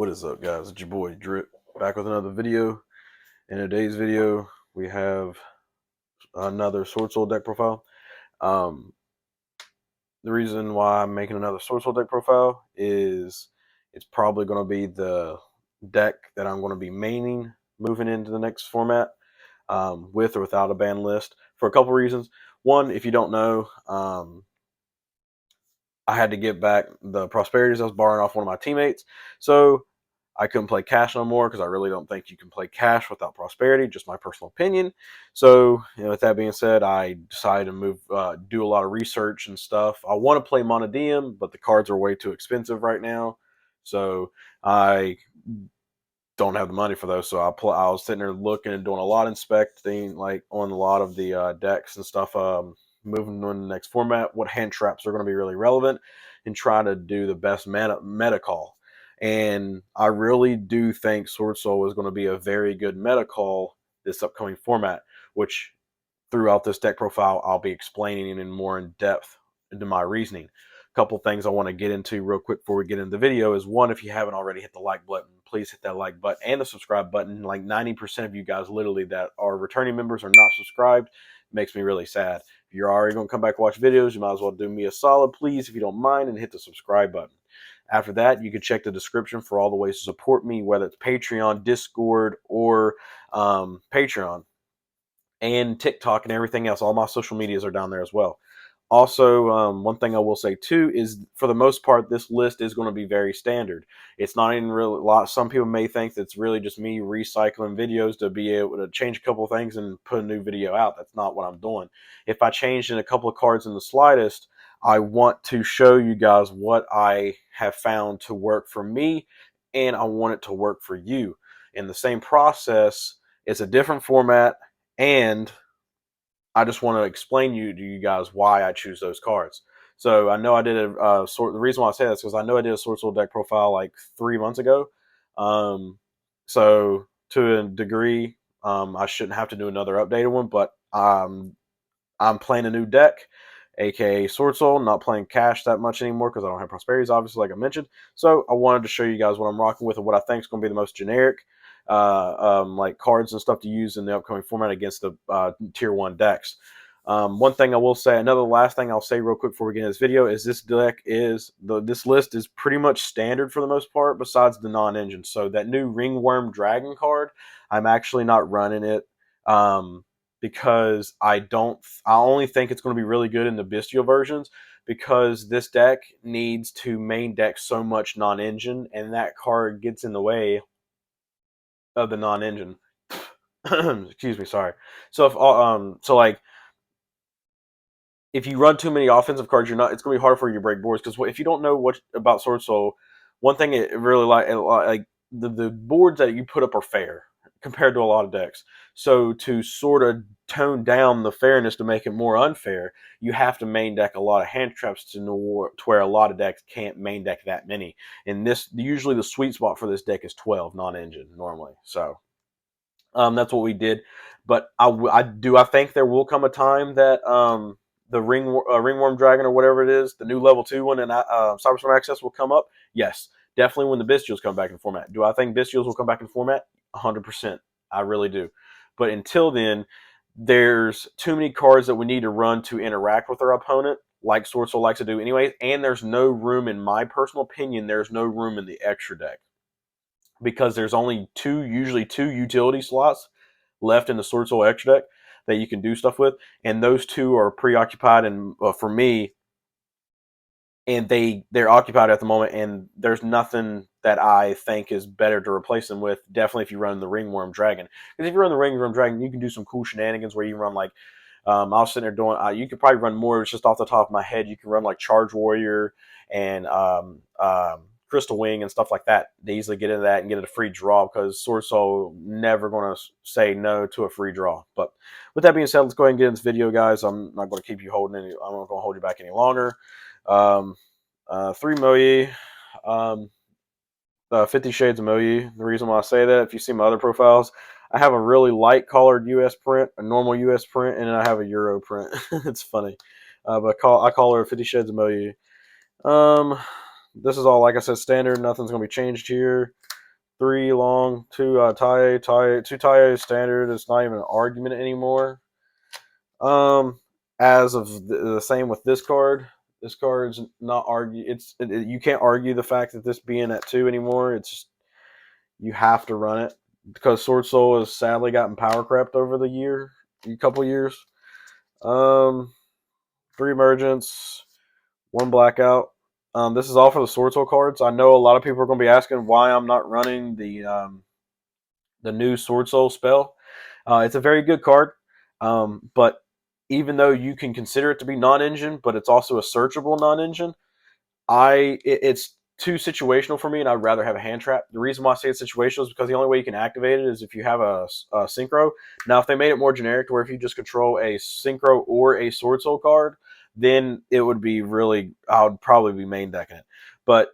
What is up, guys? It's your boy Drip, back with another video. In today's video, we have another Sword Soul deck profile. Um, the reason why I'm making another Sword Soul deck profile is it's probably going to be the deck that I'm going to be maining moving into the next format, with or without a ban list, for a couple reasons. One, if you don't know, I had to get back the prosperities I was borrowing off one of my teammates. So I couldn't play cash no more because I really don't think you can play cash without prosperity. Just my personal opinion. So, with that being said, I decided to move, do a lot of research and stuff. I want to play Monodium, but the cards are way too expensive right now. So I don't have the money for those. So I was sitting there looking and doing a lot of inspecting, like on a lot of the decks and stuff. Moving on to the next format, what hand traps are going to be really relevant, and trying to do the best meta call. And I really do think Sword Soul is going to be a very good meta call this upcoming format, which throughout this deck profile I'll be explaining in more in depth into my reasoning. A couple things I want to get into real quick before we get into the video is, one, if you haven't already hit the like button, please hit that like button and the subscribe button. Like 90% of you guys literally that are returning members are not subscribed. It makes me really sad. If you're already going to come back and watch videos, you might as well do me a solid, please, if you don't mind, and hit the subscribe button. After that, you can check the description for all the ways to support me, whether it's Patreon, Discord, or Patreon, and TikTok and everything else. All my social medias are down there as well. Also, one thing I will say too is, for the most part, this list is going to be very standard. It's not even really a lot. Some people may think that's really just me recycling videos to be able to change a couple of things and put a new video out. That's not what I'm doing. If I changed in a couple of cards in the slightest, I want to show you guys what I have found to work for me, and I want it to work for you. In the same process, it's a different format, and I just want to explain to you guys why I choose those cards. So I know I did the reason why I say that is because I know I did a Sword Soul deck profile like 3 months ago. So to a degree, I shouldn't have to do another updated one, but I'm playing a new deck, aka Sword Soul. Not playing cash that much anymore because I don't have prosperities, obviously, like I mentioned. So I wanted to show you guys what I'm rocking with and what I think is going to be the most generic, like cards and stuff to use in the upcoming format against the tier 1 decks. One thing I will say, last thing I'll say real quick before we get into this video is this list is pretty much standard for the most part, besides the non-engine. So that new Ringworm Dragon card, I'm actually not running it. Because I only think it's going to be really good in the bestial versions, because this deck needs to main deck so much non-engine, and that card gets in the way of the non-engine. Excuse me, sorry. So if you run too many offensive cards, it's going to be hard for you to break boards, because if you don't know what about Sword Soul, one thing it really like the boards that you put up are fair compared to a lot of decks. So to sort of tone down the fairness to make it more unfair, you have to main deck a lot of hand traps to where a lot of decks can't main deck that many. And usually the sweet spot for this deck is 12 non-engine normally. So that's what we did. But I think there will come a time that the Ringworm Dragon or whatever it is, the new level 2 one, and Cyberstorm Access will come up. Yes, definitely when the Bestials come back in format. Do I think Bestials will come back in format? 100%. I really do. But until then, there's too many cards that we need to run to interact with our opponent, like Sword Soul likes to do anyways, and there's no room, in my personal opinion, there's no room in the extra deck, because there's only usually two utility slots left in the Sword Soul extra deck that you can do stuff with, and those two are preoccupied, and for me, and they're occupied at the moment, and there's nothing that I think is better to replace them with. Definitely if you run the Ringworm Dragon, because if you run the Ringworm Dragon, you can do some cool shenanigans where you run like I was sitting there doing. You could probably run more. It's just off the top of my head. You can run like Charge Warrior and Crystal Wing and stuff like that. They easily get into that and get it a free draw, because Sword Soul never going to say no to a free draw. But with that being said, let's go ahead and get into this video, guys. I'm not going to keep you holding any. I'm not going to hold you back any longer. 3 Moyi, 50 Shades of Moyi. The reason why I say that, if you see my other profiles, I have a really light collared US print, a normal US print, and then I have a Euro print. It's funny. But I call her 50 Shades of Moyi. This is all, like I said, standard. Nothing's going to be changed here. 3 long, 2 2 tie standard. It's not even an argument anymore. As of the same with this card. This card's not argue. You can't argue the fact that this being at 2 anymore. It's just, you have to run it because Sword Soul has sadly gotten power crept over a couple years. 3 emergence, 1 blackout. This is all for the Sword Soul cards. I know a lot of people are going to be asking why I'm not running the new Sword Soul spell. It's a very good card, but even though you can consider it to be non-engine, but it's also a searchable non-engine, it's too situational for me, and I'd rather have a hand trap. The reason why I say it's situational is because the only way you can activate it is if you have a synchro. Now, if they made it more generic, to where if you just control a synchro or a Sword Soul card, then it would be really, I would probably be main decking it. But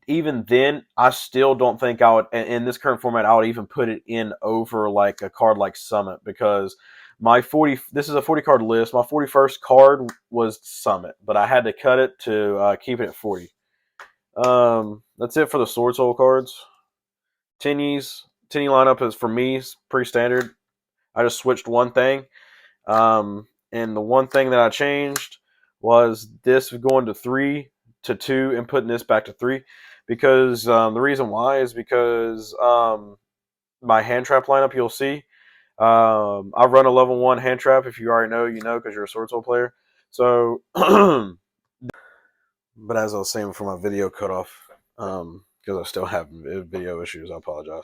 even then, I still don't think I would, in this current format, I would even put it in over like a card like Summit, because this is a 40 card list. My 41st card was Summit, but I had to cut it to keep it at 40. That's it for the Sword Soul cards. Tenyi lineup is, for me, pretty standard. I just switched one thing. And the one thing that I changed was this going to 3 to 2 and putting this back to 3, because the reason why is because my hand trap lineup, you'll see, I run a level 1 hand trap. If you already know, you know, because you're a Sword Soul player. So, but as I was saying before my video cut off, because I still have video issues, I apologize.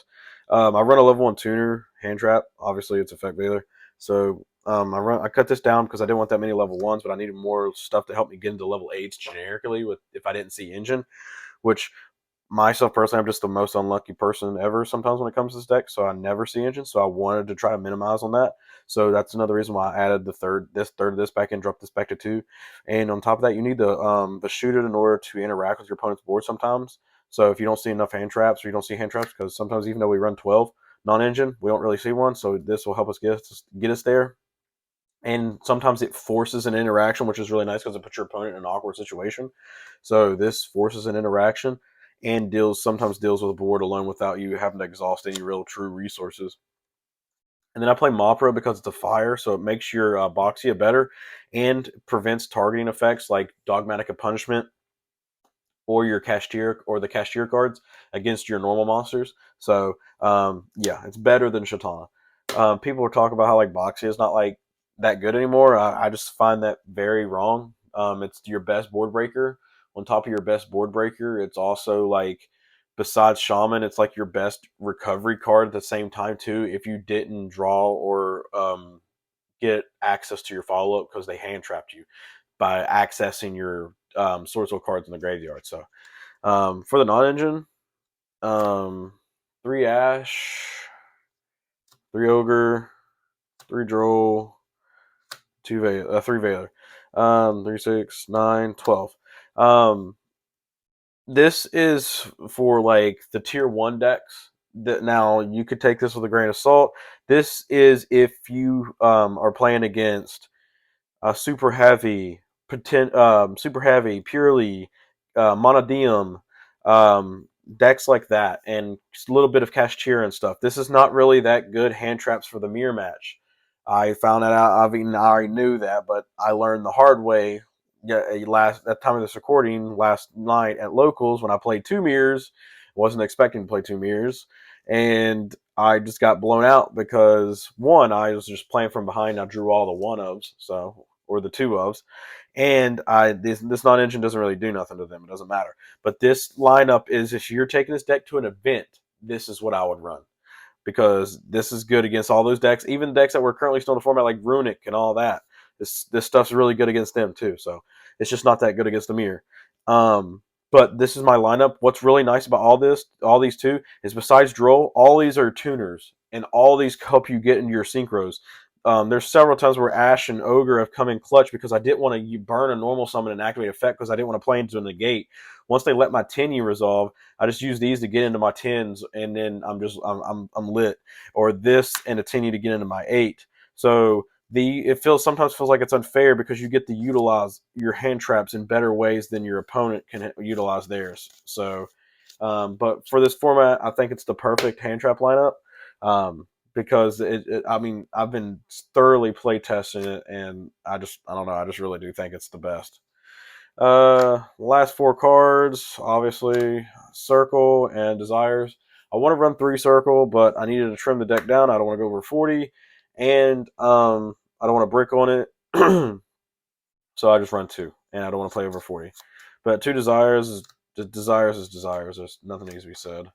I run a level 1 tuner hand trap. Obviously, it's effect Baylor. So I cut this down because I didn't want that many level 1s, but I needed more stuff to help me get into level 8s generically if I didn't see engine, which myself personally, I'm just the most unlucky person ever sometimes when it comes to this deck, so I never see engine. So I wanted to try to minimize on that. So that's another reason why I added this third of this back in, dropped this back to 2. And on top of that, you need the shoot it in order to interact with your opponent's board sometimes. So if you don't see enough hand traps, or you don't see hand traps, because sometimes even though we run 12 non-engine, we don't really see one. So this will help us get us there. And sometimes it forces an interaction, which is really nice because it puts your opponent in an awkward situation. So this forces an interaction and sometimes deals with a board alone without you having to exhaust any real true resources. And then I play Mopra because it's a fire, so it makes your Boxia better and prevents targeting effects like Dogmatic Punishment or your Cashier or the Cashier cards against your normal monsters. So yeah, it's better than Shatana. People are talking about how like Boxia is not like that good anymore. I just find that very wrong. It's your best board breaker. On top of your best board breaker, it's also like, besides Shaman, it's like your best recovery card at the same time too. If you didn't draw or get access to your follow up because they hand trapped you by accessing your Sword Soul cards in the graveyard. So for the non-engine, 3 Ash, 3 Ogre, 3 Droll, 3 Valor, 3, 6, 9, 12. This is for like the tier 1 decks. That now you could take this with a grain of salt. This is if you are playing against super heavy, super heavy, purely monodium decks like that, and just a little bit of Cashier and stuff. This is not really that good hand traps for the mirror match. I found that out. I already knew that, but I learned the hard way. Yeah, that time of this recording last night at locals when I played 2 mirrors. Wasn't expecting to play 2 mirrors, and I just got blown out because one, I was just playing from behind. I drew all the 1-ofs, so, or the 2-ofs, and this non-engine doesn't really do nothing to them. It doesn't matter. But this lineup is, if you're taking this deck to an event, this is what I would run, because this is good against all those decks, even decks that were currently still in the format like Runic and all that. This stuff's really good against them too. So it's just not that good against the mirror. But this is my lineup. What's really nice about all these two, is besides Droll, all these are tuners, and all these help you get into your synchros. There's several times where Ash and Ogre have come in clutch because I didn't want to burn a normal summon and activate effect because I didn't want to play into a negate. Once they let my Tenyi resolve, I just use these to get into my 10s, and then I'm lit. Or this and a Tenyi to get into my 8. So sometimes feels like it's unfair because you get to utilize your hand traps in better ways than your opponent can utilize theirs. So But for this format, I think it's the perfect hand trap lineup. Because I mean, I've been thoroughly play testing it, and I don't know, I just really do think it's the best. Last four cards, obviously, Circle and Desires. I want to run 3 Circle, but I needed to trim the deck down. I don't want to go over 40, and I don't want to brick on it, so I just run 2, and I don't want to play over 40. But 2 Desires is Desires is Desires. There's nothing needs to be said.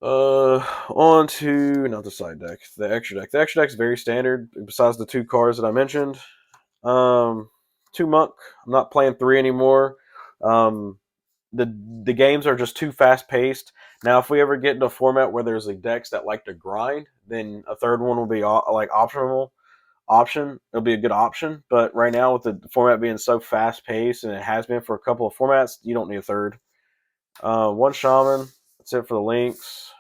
On to not the side deck, the extra deck. The extra deck is very standard. Besides the 2 cards that I mentioned, 2 Monk. I'm not playing 3 anymore. Um, the games are just too fast paced. Now, if we ever get into a format where there's like decks that like to grind, then a third one will be like option. It'll be a good option. But right now, with the format being so fast paced, and it has been for a couple of formats, you don't need a third. 1 Shaman. That's it for the links.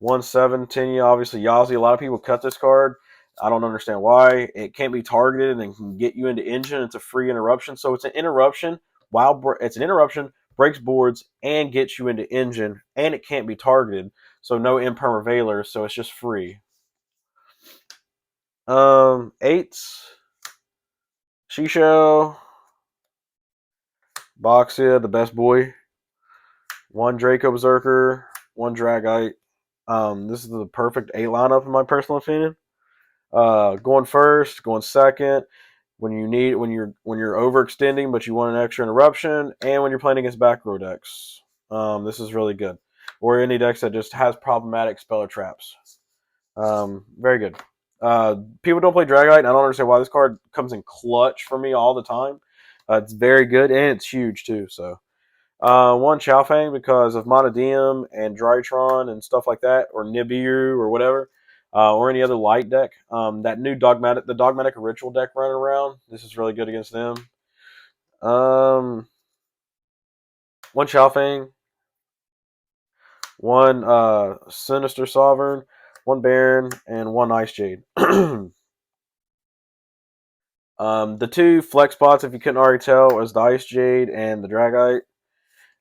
1/7 TENYI, obviously Yazi. A lot of people cut this card. I don't understand why. It can't be targeted and can get you into engine. It's a free interruption. So it's an interruption. It's an interruption, breaks boards, and gets you into engine, and it can't be targeted. So no imperm Veiler, so it's just free. 8s. Shisho. Boxia, the best boy. 1 Draco Berserker. 1 Dragite. This is the perfect 8 lineup in my personal opinion. Going first, going second, when you're overextending but you want an extra interruption, and when you're playing against back row decks. This is really good. Or any decks that just has problematic speller traps. Very good. People don't play Dragite, and I don't understand why this card comes in clutch for me all the time. It's very good, and it's huge too. So 1 Chaofeng because of Monodium and Drytron and stuff like that, or Nibiru or whatever, or any other light deck. That new the Dogmatic Ritual deck running around. This is really good against them. 1 Chaofeng, 1 Sinister Sovereign, 1 Baron, and 1 Ice Jade. The 2 flex spots, if you couldn't already tell, was the Ice Jade and the Dragite.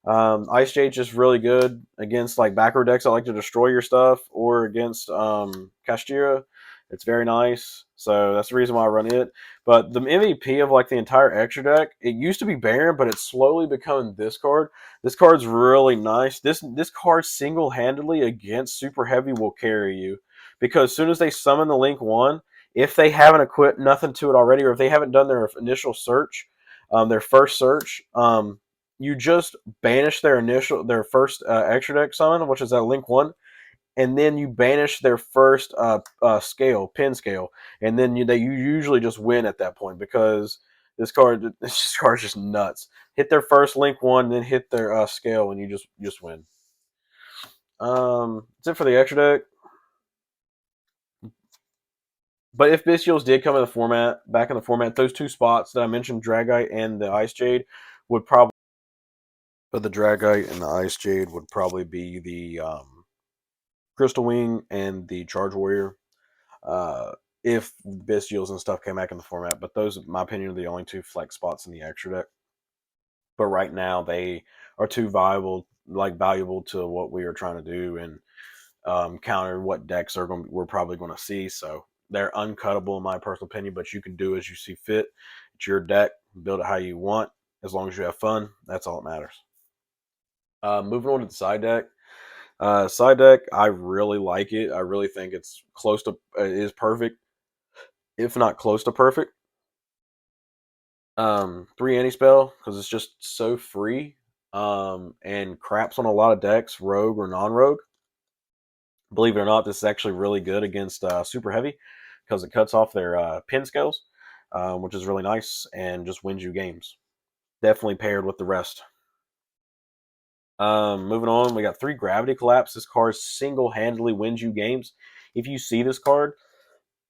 Ice Jade's just really good against like backer decks that like to destroy your stuff, or against Kashtira. It's very nice, so that's the reason why I run it. But the MVP of like the entire extra deck, it used to be Baron, but it's slowly becoming this card. This card's really nice. This card single handedly against super heavy will carry you, because as soon as they summon the Link 1, if they haven't equipped nothing to it already, or if they haven't done their initial search, their first search, you just banish their first extra deck summon, which is that Link 1, and then you banish their first pin scale, and then you usually just win at that point, because this card's just nuts. Hit their first Link 1, then hit their scale, and you just win. That's it for the extra deck. But if Bestials did come back in the format, those 2 spots that I mentioned, Dragite and the Ice Jade, would probably. But the Dragite and the Ice Jade would probably be the Crystal Wing and the Charge Warrior, if Bestials and stuff came back in the format. But those, in my opinion, are the only 2 flex spots in the extra deck. But right now, they are too valuable to what we are trying to do, and counter what decks we're probably going to see. So they're uncuttable in my personal opinion. But you can do as you see fit. It's your deck. Build it how you want. As long as you have fun, that's all that matters. Moving on to the side deck. Side deck, I really like it. I really think it is perfect, if not close to perfect. 3 anti-spell, because it's just so free, and craps on a lot of decks, rogue or non-rogue. Believe it or not, this is actually really good against super heavy, because it cuts off their pin scales, which is really nice, and just wins you games. Definitely paired with the rest. Moving on, we got 3 Gravity Collapse. This card single-handedly wins you games. If you see this card,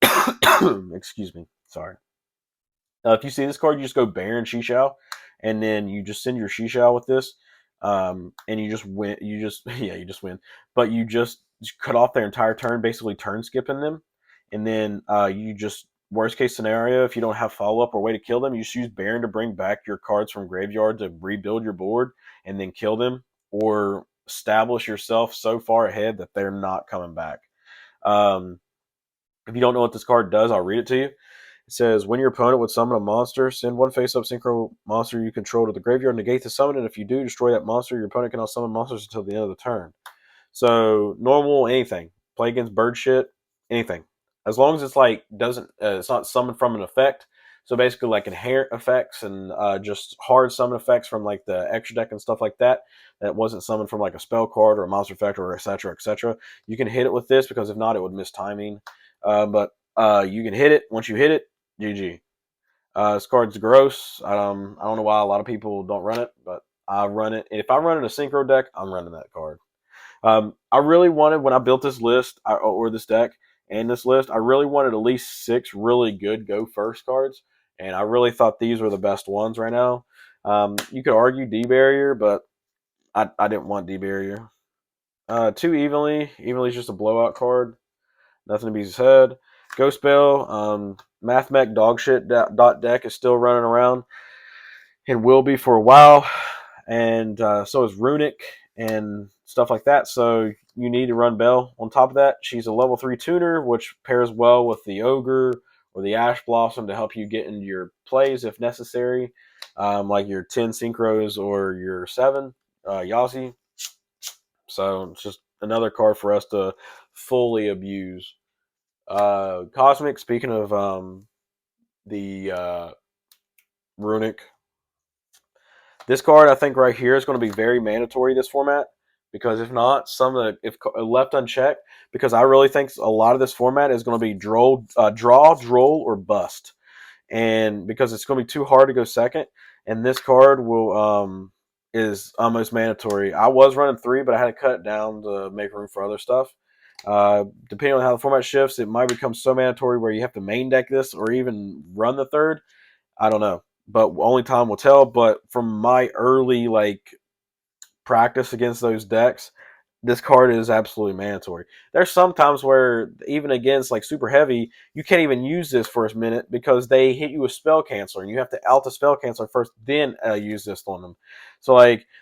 excuse me, sorry. If you see this card, you just go Baron Shishao, and then you just send your Shishao with this, and you just win. You just you just win. But you just cut off their entire turn, basically turn skipping them, and then you just worst case scenario, if you don't have follow up or way to kill them, you just use Baron to bring back your cards from graveyard to rebuild your board and then kill them, or establish yourself so far ahead that they're not coming back. If you don't know what this card does, I'll read it to you. It says, when your opponent would summon a monster, send one face-up synchro monster you control to the graveyard, negate the summon, and if you do, destroy that monster. Your opponent cannot summon monsters until the end of the turn. So normal, anything. Play against bird shit, anything. As long as it's like doesn't it's not summoned from an effect. So basically like inherent effects and just hard summon effects from like the extra deck and stuff like that. That wasn't summoned from like a spell card or a monster effect or etc. etc. You can hit it with this, because if not, it would miss timing. But you can hit it. Once you hit it, GG. This card's gross. I don't know why a lot of people don't run it, but I run it. And if I run it in a synchro deck, I'm running that card. I really wanted, when I built this list or this deck and this list, I really wanted at least 6 really good go first cards, and I really thought these were the best ones right now. You could argue D barrier, but I didn't want D barrier. Too evenly. Evenly is just a blowout card. Nothing to be said. Ghost Bell, Math Mech Dogshit dot deck is still running around and will be for a while. And so is Runic and stuff like that. So you need to run Bell. On top of that, she's a level 3 tuner, which pairs well with the Ogre or the Ash Blossom to help you get into your plays if necessary, like your 10 Synchros or your 7 Yazi. So it's just another card for us to fully abuse. Cosmic, speaking of the Runic, this card I think right here is going to be very mandatory this format, because if not, if left unchecked, because I really think a lot of this format is going to be draw, droll, or bust, and because it's going to be too hard to go second, and this card will is almost mandatory. I was running 3, but I had to cut it down to make room for other stuff. Depending on how the format shifts, it might become so mandatory where you have to main deck this or even run the 3rd. I don't know, but only time will tell. But from my early practice against those decks, this card is absolutely mandatory. There's some times where even against super heavy, you can't even use this for a minute because they hit you with spell canceler, and you have to out the spell canceler first, then use this on them. So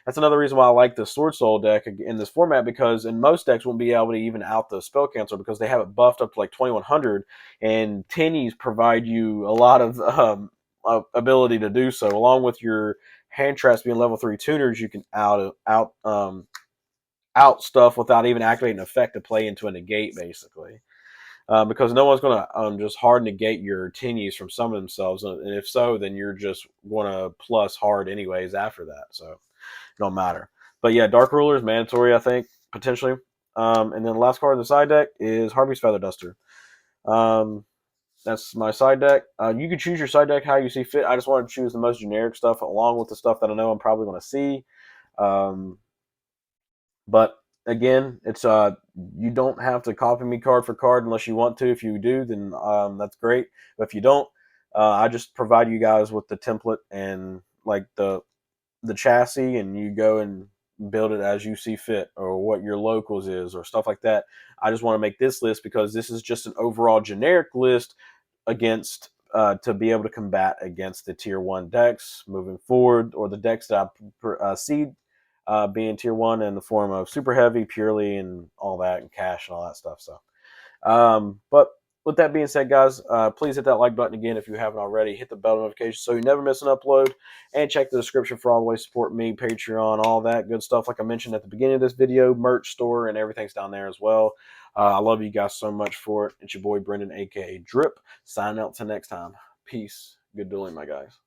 that's another reason why I like the Sword Soul deck in this format, because in most decks won't be able to even out the spell canceler because they have it buffed up to 2100, and Tenyis provide you a lot of ability to do so, along with your hand traps being level 3 tuners. You can out stuff without even activating an effect to play into a negate, basically. Because no one's going to just hard negate your Tenyis from summoning themselves, and if so, then you're just going to plus hard anyways after that, so it don't matter. But yeah, Dark Ruler is mandatory, I think, potentially. And then the last card in the side deck is Harvey's Feather Duster. That's my side deck. You can choose your side deck how you see fit. I just wanted to choose the most generic stuff along with the stuff that I know I'm probably going to see. But again, it's you don't have to copy me card for card unless you want to. If you do, then that's great. But if you don't, I just provide you guys with the template and the chassis, and you go and build it as you see fit, or what your locals is, or stuff like that. I just want to make this list because this is just an overall generic list against to be able to combat against the tier 1 decks moving forward, or the decks that I see being tier 1 in the form of super heavy, purely, and all that, and cash and all that stuff. So, but with that being said, guys, please hit that like button again if you haven't already. Hit the bell notification so you never miss an upload, and check the description for all the ways to support me, Patreon, all that good stuff. Like I mentioned at the beginning of this video, merch store and everything's down there as well. I love you guys so much for it. It's your boy Brendan, aka Drip, signing out till next time. Peace. Good dueling, my guys.